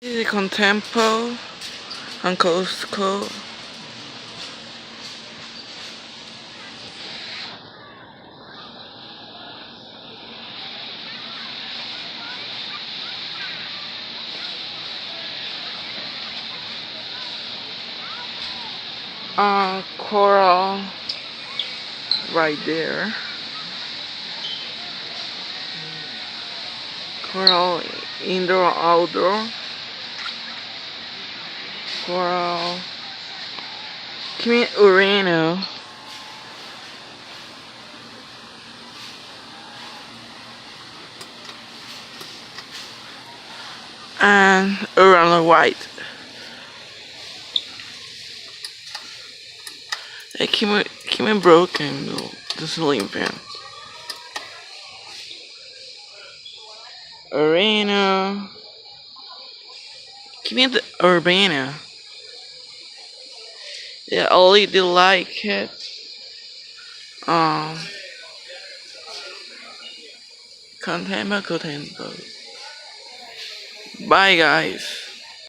This is Contempo on Costco. Coral right there. Coral indoor, outdoor. Coral. Kimi Urano. And Urano White. It came broken though, the ceiling fan. Arena. Give me the Urbana. Yeah, I really did like it. Um, Contempo. Bye, guys.